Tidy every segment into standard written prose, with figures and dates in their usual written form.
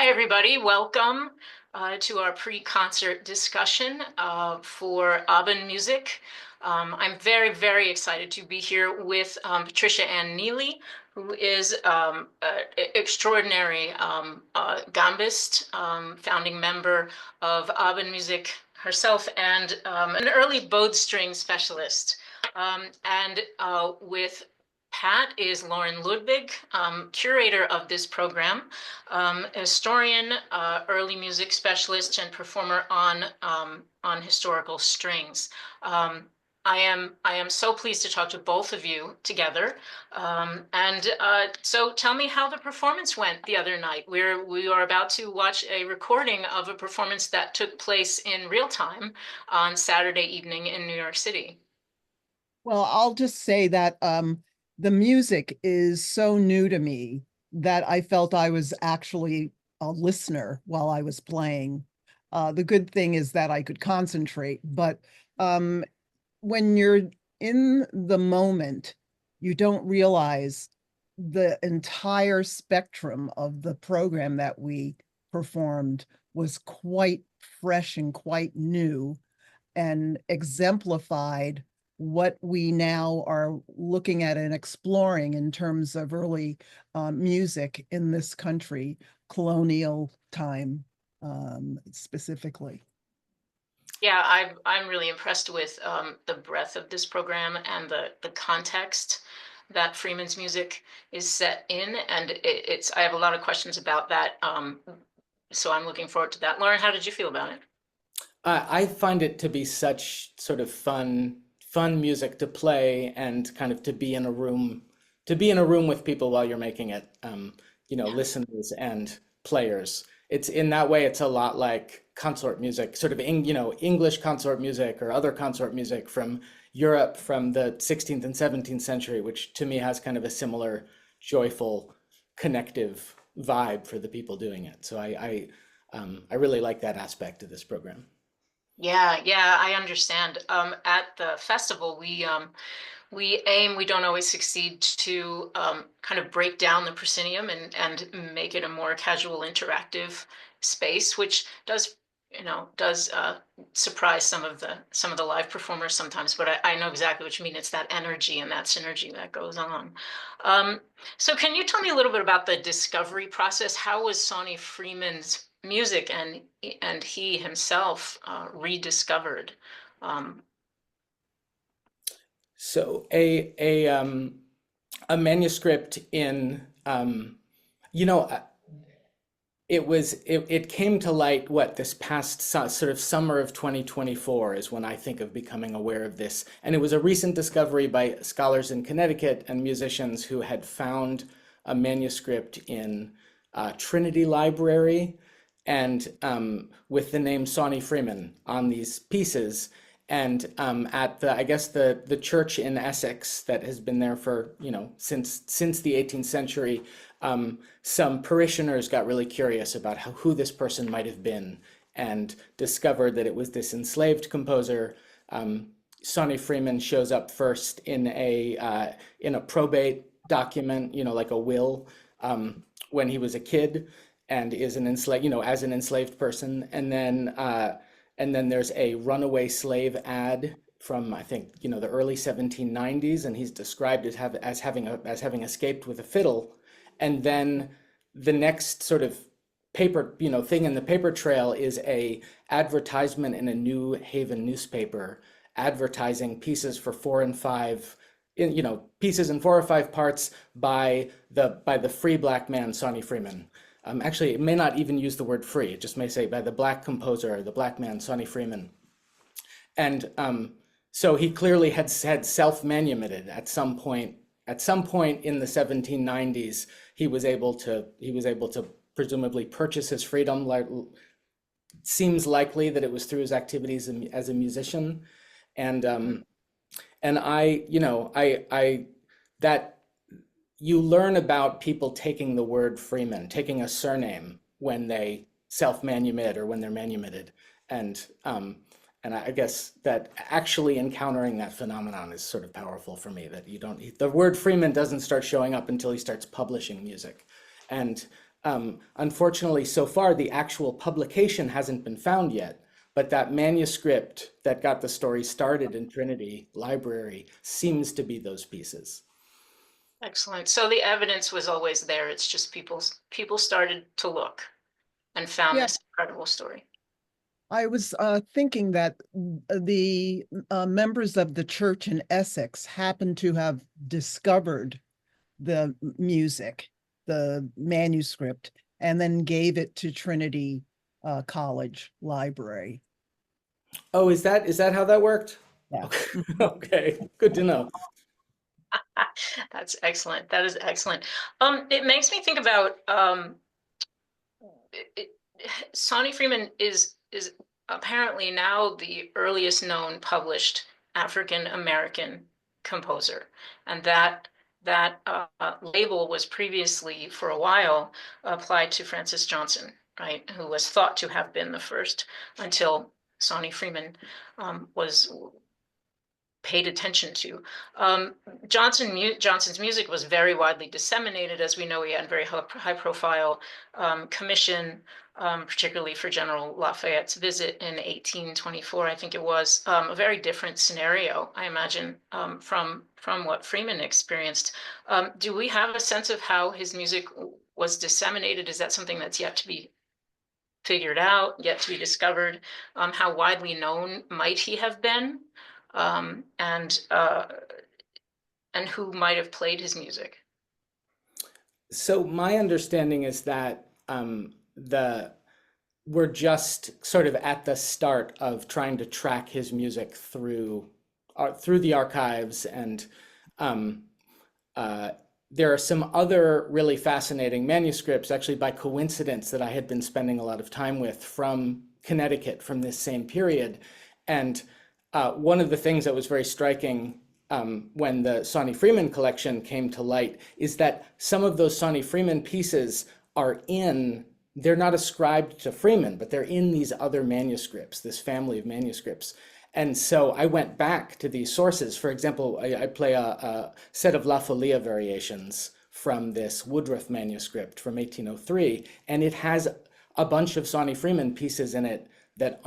Hi, everybody. Welcome to our pre-concert discussion for Abendmusik. I'm very, very excited to be here with Patricia Ann Neely, who is an extraordinary gambist, founding member of Abendmusik herself, and an early bowed string specialist. With Pat is Loren Ludwig, curator of this program, historian, early music specialist, and performer on historical strings. I am so pleased to talk to both of you together. So tell me how the performance went the other night. We are about to watch a recording of a performance that took place in real time on Saturday evening in New York City. Well, I'll just say that the music is so new to me that I felt I was actually a listener while I was playing. The good thing is that I could concentrate, but when you're in the moment, you don't realize the entire spectrum of the program that we performed was quite fresh and quite new and exemplified what we now are looking at and exploring in terms of early music in this country, colonial time specifically. Yeah, I'm really impressed with the breadth of this program and the context that Freeman's music is set in, and I have a lot of questions about that. So I'm looking forward to that. Loren, how did you feel about it? I find it to be such sort of fun music to play and kind of to be in a room with people while you're making it, Yeah. listeners and players. It's in that way, it's a lot like consort music, sort of, English consort music or other consort music from Europe from the 16th and 17th century, which to me has kind of a similar joyful, connective vibe for the people doing it. So I really like that aspect of this program. Yeah, I understand. At the festival, we don't always succeed to kind of break down the proscenium and make it a more casual, interactive space, which does surprise some of the live performers sometimes. But I know exactly what you mean. It's that energy and that synergy that goes on. So can you tell me a little bit about the discovery process? How was Sawney Freeman's music and he himself rediscovered? Um, So a manuscript in you know uh, it came to light this past sort of summer of 2024 is when I think of becoming aware of this, and it was a recent discovery by scholars in Connecticut and musicians who had found a manuscript in Trinity Library and with the name Sawney Freeman on these pieces. And at I guess the church in Essex that has been there for, since the 18th century, some parishioners got really curious about who this person might have been and discovered that it was this enslaved composer. Sawney Freeman shows up first in a probate document, like a will, when he was a kid, and is an enslaved, as an enslaved person, and then there's a runaway slave ad from, I think, the early 1790s, and he's described as having escaped with a fiddle. And then the next sort of paper, thing in the paper trail is a advertisement in a New Haven newspaper advertising pieces for 4 and 5, pieces in 4 or 5 parts by the free black man Sawney Freeman. Actually, it may not even use the word free. It just may say by the black composer, the black man, Sawney Freeman. And so he clearly had self-manumitted at some point. At some point in the 1790s, he was able to presumably purchase his freedom. Seems likely that it was through his activities as a musician. And that you learn about people taking the word Freeman, taking a surname when they self-manumit or when they're manumitted. And I guess that actually encountering that phenomenon is sort of powerful for me, that the word Freeman doesn't start showing up until he starts publishing music. And Unfortunately, so far, the actual publication hasn't been found yet, but that manuscript that got the story started in Trinity Library seems to be those pieces. Excellent. So the evidence was always there. It's just people started to look and found Yeah, this incredible story. I was thinking that the members of the church in Essex happened to have discovered the music, the manuscript, and then gave it to Trinity College Library. Oh, is that how that worked? Yeah. Okay, okay, good to know. That's excellent. That is excellent. It makes me think about Sawney Freeman is apparently now the earliest known published African American composer, and that label was previously for a while applied to Francis Johnson, right, who was thought to have been the first until Sawney Freeman was paid attention to. Johnson's music was very widely disseminated. As we know, he had a very high profile commission, particularly for General Lafayette's visit in 1824, I think it was. A very different scenario, I imagine, from what Freeman experienced. Do we have a sense of how his music was disseminated? Is that something that's yet to be figured out, yet to be discovered? How widely known might he have been? And who might have played his music? So my understanding is that we're just sort of at the start of trying to track his music through the archives, and there are some other really fascinating manuscripts, actually by coincidence, that I had been spending a lot of time with from Connecticut from this same period. And one of the things that was very striking when the Sawney Freeman collection came to light is that some of those Sawney Freeman pieces they're not ascribed to Freeman, but they're in these other manuscripts, this family of manuscripts. And so I went back to these sources. For example, I play a set of La Folia variations from this Woodruff manuscript from 1803, and it has a bunch of Sawney Freeman pieces in it that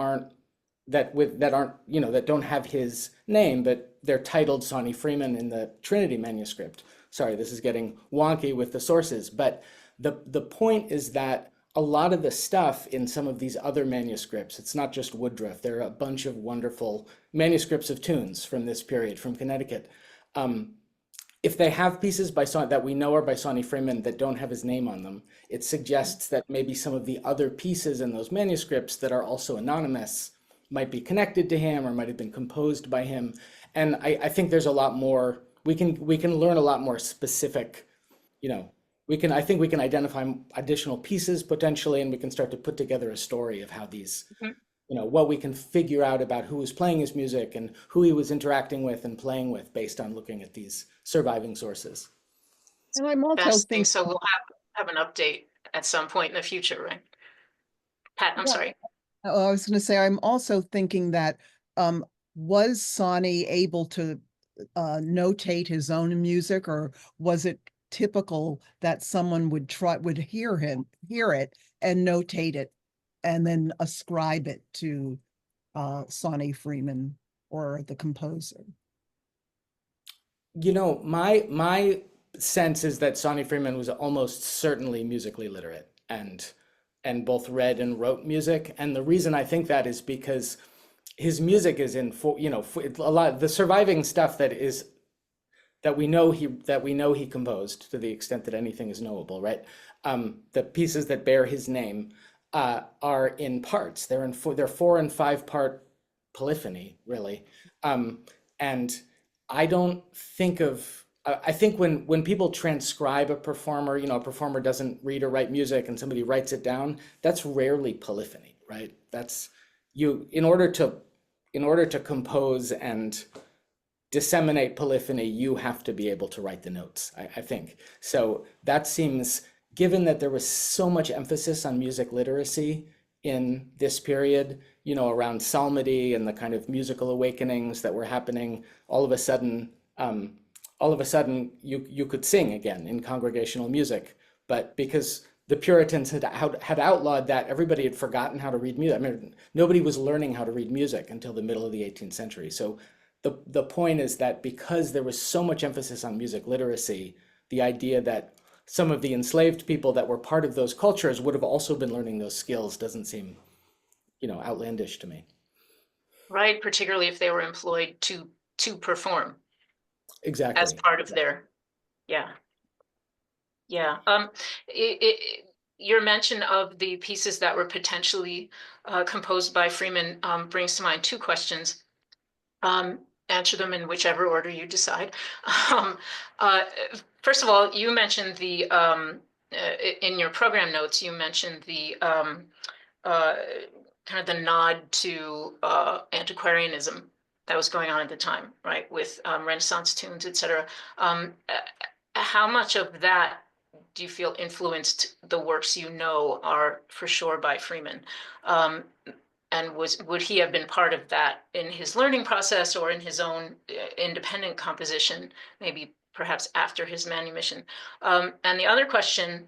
don't have his name, but they're titled Sawney Freeman in the Trinity manuscript. Sorry, this is getting wonky with the sources, but the point is that a lot of the stuff in some of these other manuscripts, it's not just Woodruff, there are a bunch of wonderful manuscripts of tunes from this period, from Connecticut. If they have pieces that we know are by Sawney Freeman that don't have his name on them, it suggests that maybe some of the other pieces in those manuscripts that are also anonymous might be connected to him or might have been composed by him. And I think there's a lot more, we can learn a lot more specific, I think we can identify additional pieces potentially, and we can start to put together a story of how these, what we can figure out about who was playing his music and who he was interacting with and playing with based on looking at these surviving sources. And I'm also thinking, so we'll have an update at some point in the future, right? Pat, I'm sorry. I was going to say, I'm also thinking that was Sawney able to notate his own music, or was it typical that someone would hear it and notate it and then ascribe it to Sawney Freeman or the composer? My sense is that Sawney Freeman was almost certainly musically literate and both read and wrote music. And the reason I think that is because his music is a lot of the surviving stuff that we know he composed, to the extent that anything is knowable, right? The pieces that bear his name are in parts. They're 4 and 5 part polyphony, really. And I don't think I think when people transcribe a performer, a performer doesn't read or write music and somebody writes it down, that's rarely polyphony, right? That's in order to compose and disseminate polyphony, you have to be able to write the notes, I think. So that seems, given that there was so much emphasis on music literacy in this period, around psalmody and the kind of musical awakenings that were happening, all of a sudden you could sing again in congregational music. But because the Puritans had outlawed that, everybody had forgotten how to read music. I mean, nobody was learning how to read music until the middle of the 18th century. So the point is that because there was so much emphasis on music literacy, the idea that some of the enslaved people that were part of those cultures would have also been learning those skills doesn't seem, outlandish to me. Right, particularly if they were employed to perform as Exactly. part of their, yeah. Yeah. Your mention of the pieces that were potentially composed by Freeman brings to mind two questions. Answer them in whichever order you decide. Um, uh, First of all, you mentioned in your program notes, you mentioned uh, kind of the nod to antiquarianism that was going on at the time, right, with Renaissance tunes, et cetera. How much of that do you feel influenced the works you know are for sure by Freeman? Um, and would he have been part of that in his learning process or in his own independent composition, maybe perhaps after his manumission? And the other question,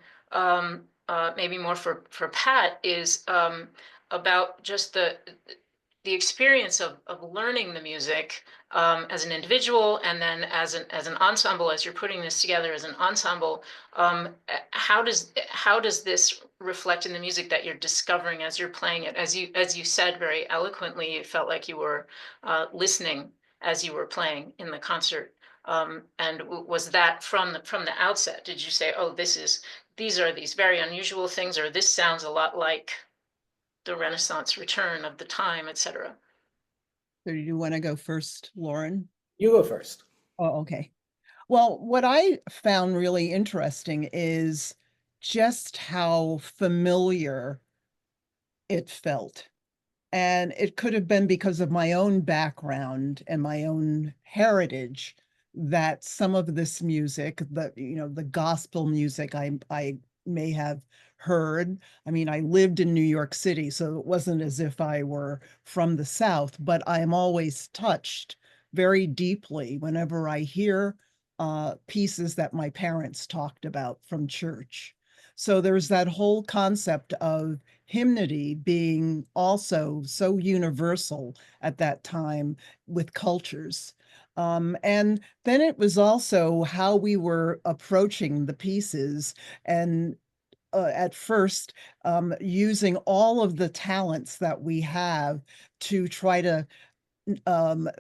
maybe more for Pat, is about just the experience of learning the music as an individual and then as an ensemble, as you're putting this together as an ensemble. How does this reflect in the music that you're discovering as you're playing it? As you said very eloquently, it felt like you were listening as you were playing in the concert. And was that from the outset? Did you say, oh, these are these very unusual things, or this sounds a lot like the Renaissance return of the time, etc.? So do you want to go first, Lauren? You go first. Oh, okay. Well, what I found really interesting is just how familiar it felt. And it could have been because of my own background and my own heritage that some of this music, the gospel music I may have heard. I mean, I lived in New York City, so it wasn't as if I were from the South, but I'm always touched very deeply whenever I hear pieces that my parents talked about from church. So there's that whole concept of hymnody being also so universal at that time with cultures. And then it was also how we were approaching the pieces and at first using all of the talents that we have to try to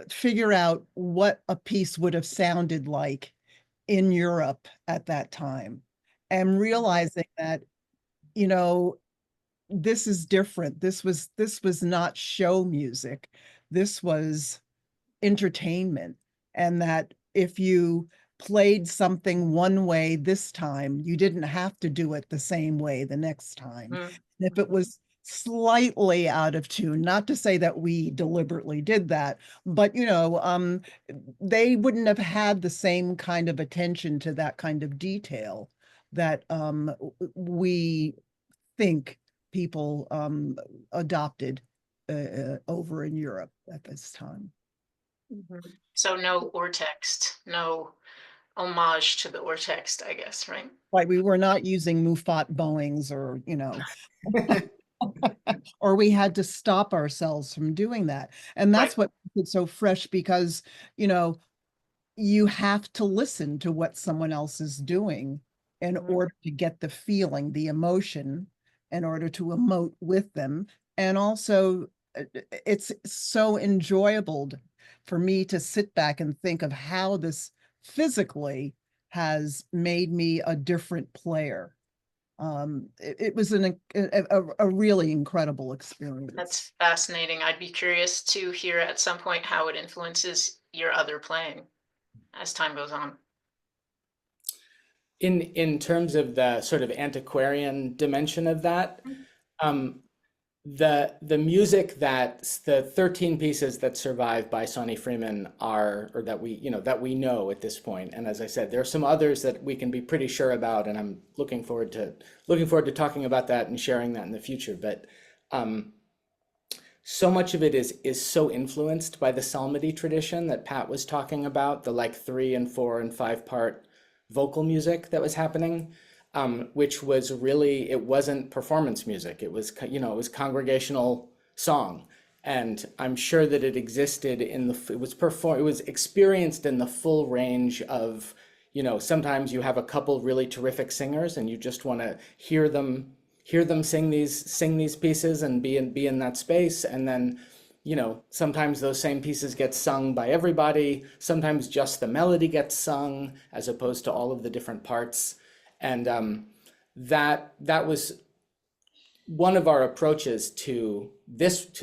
figure out what a piece would have sounded like in Europe at that time and realizing that, you know, this is different. This was not show music. This was entertainment. And that if you played something one way this time, you didn't have to do it the same way the next time. Mm. And if it was slightly out of tune, not to say that we deliberately did that, but they wouldn't have had the same kind of attention to that kind of detail that we think people adopted over in Europe at this time. So no or text, no homage to the or text, I guess, right? Like we were not using Mufat Boeings or we had to stop ourselves from doing that. And Right. that's what makes it so fresh because, you know, you have to listen to what someone else is doing in order to get the feeling, the emotion, in order to emote with them. And also, it's so enjoyable for me to sit back and think of how this physically has made me a different player. It was a really incredible experience. That's fascinating. I'd be curious to hear at some point how it influences your other playing as time goes on. In terms of the sort of antiquarian dimension of that, the music that the 13 pieces that survive by Sawney Freeman are, or that we know at this point, and as I said, there are some others that we can be pretty sure about, and I'm looking forward to talking about that and sharing that in the future. But so much of it is so influenced by the psalmody tradition that Pat was talking about, the like 3 and 4 and 5 part vocal music that was happening. which was really, it wasn't performance music. It was, it was congregational song. And I'm sure that it existed in it was experienced in the full range of, sometimes you have a couple really terrific singers and you just want to hear them sing these pieces and be in that space. And then, sometimes those same pieces get sung by everybody. Sometimes just the melody gets sung as opposed to all of the different parts. And that was one of our approaches to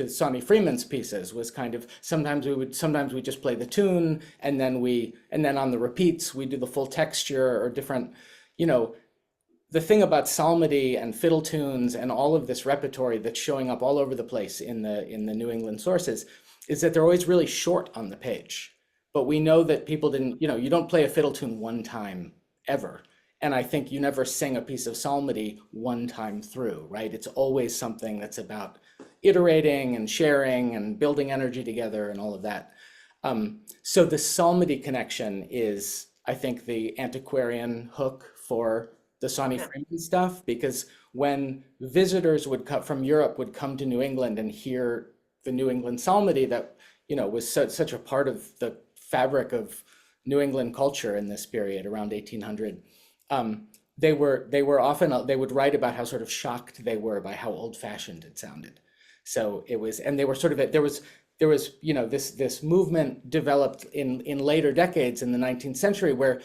Sawney Freeman's pieces, was kind of sometimes we just play the tune, and then on the repeats we do the full texture or different, the thing about psalmody and fiddle tunes and all of this repertory that's showing up all over the place in the New England sources is that they're always really short on the page. But we know that people didn't, you don't play a fiddle tune one time ever. And I think you never sing a piece of psalmody one time through, right? It's always something that's about iterating and sharing and building energy together and all of that. So the psalmody connection is, I think, the antiquarian hook for the Sawney Freeman stuff, because when visitors from Europe would come to New England and hear the New England psalmody that, was such a part of the fabric of New England culture in this period around 1800, they would write about how sort of shocked they were by how old-fashioned it sounded. So it was, and they were sort of, there was, this movement developed in later decades in the 19th century where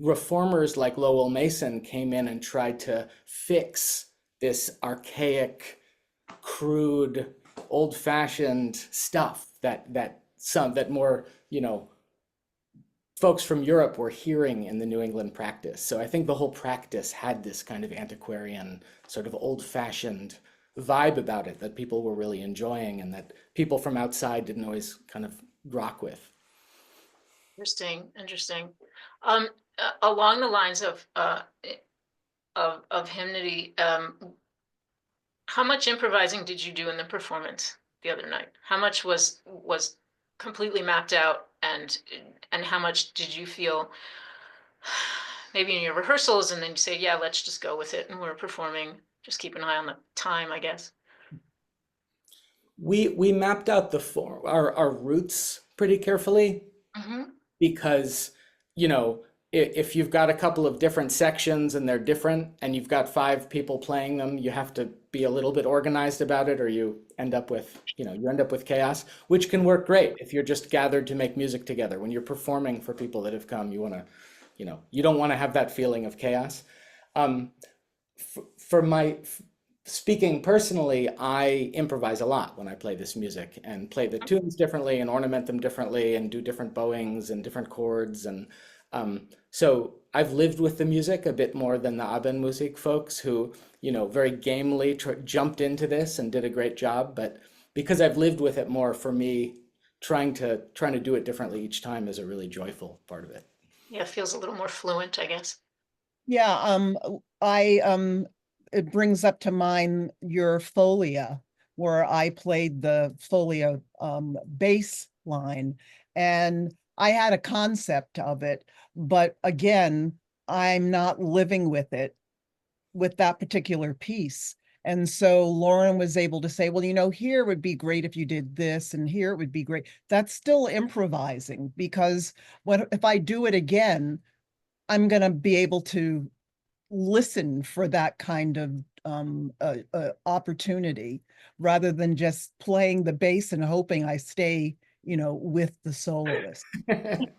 reformers like Lowell Mason came in and tried to fix this archaic, crude, old-fashioned stuff that more, folks from Europe were hearing in the New England practice. So I think the whole practice had this kind of antiquarian, sort of old-fashioned vibe about it that people were really enjoying and that people from outside didn't always kind of rock with. Interesting. Along the lines of hymnody, how much improvising did you do in the performance the other night? How much was completely mapped out, and how much did you feel maybe in your rehearsals, and then you say, yeah, let's just go with it, and we're performing, just keep an eye on the time, I guess? We mapped out our roots pretty carefully, because, if you've got a couple of different sections and they're different and you've got 5 people playing them, you have to be a little bit organized about it, or you end up with, chaos, which can work great if you're just gathered to make music together. When you're performing for people that have come, you want to, you don't want to have that feeling of chaos. Speaking personally, I improvise a lot when I play this music and play the tunes differently and ornament them differently and do different bowings and different chords. And so I've lived with the music a bit more than the Abendmusik folks who, very gamely jumped into this and did a great job. But because I've lived with it more, for me, trying to do it differently each time is a really joyful part of it. Yeah, it feels a little more fluent, I guess. Yeah, it brings up to mind your folia, where I played the folia bass line, and I had a concept of it, but again, I'm not living with it with that particular piece. And so Loren was able to say, well, here would be great if you did this, and here it would be great. That's still improvising, because if I do it again, I'm going to be able to listen for that kind of opportunity, rather than just playing the bass and hoping I stay, with the soloist. Like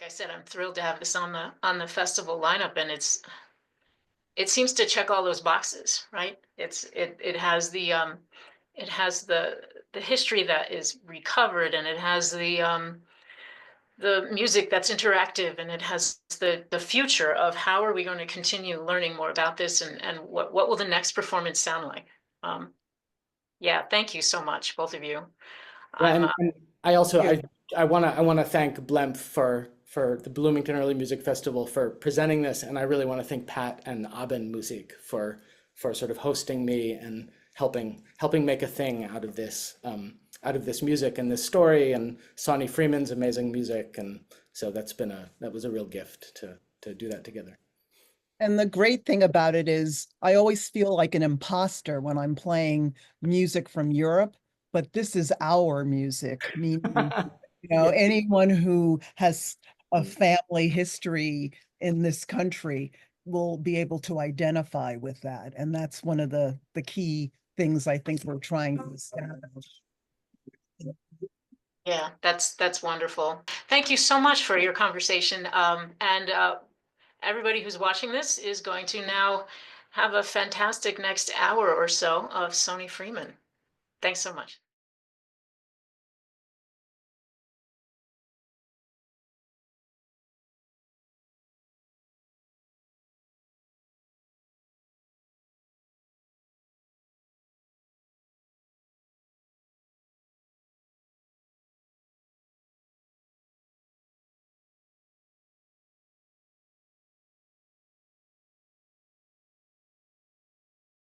I said, I'm thrilled to have this on the festival lineup, and it seems to check all those boxes, right? It has the history that is recovered, and it has the music that's interactive, and it has the future of how are we going to continue learning more about this, and what will the next performance sound like. Yeah, thank you so much, both of you. Yeah, and I also I want to thank BLEMF for the Bloomington Early Music Festival for presenting this, and I really want to thank Pat and Abendmusik for sort of hosting me and helping make a thing out of this music and this story, and Sawney Freeman's amazing music. And So that was a real gift to do that together. And the great thing about it is I always feel like an imposter when I'm playing music from Europe, but this is our music, meaning, Yeah. anyone who has a family history in this country will be able to identify with that. And that's one of the key things I think we're trying to establish. Yeah, that's wonderful. Thank you so much for your conversation. And everybody who's watching this is going to now have a fantastic next hour or so of Sawney Freeman. Thanks so much.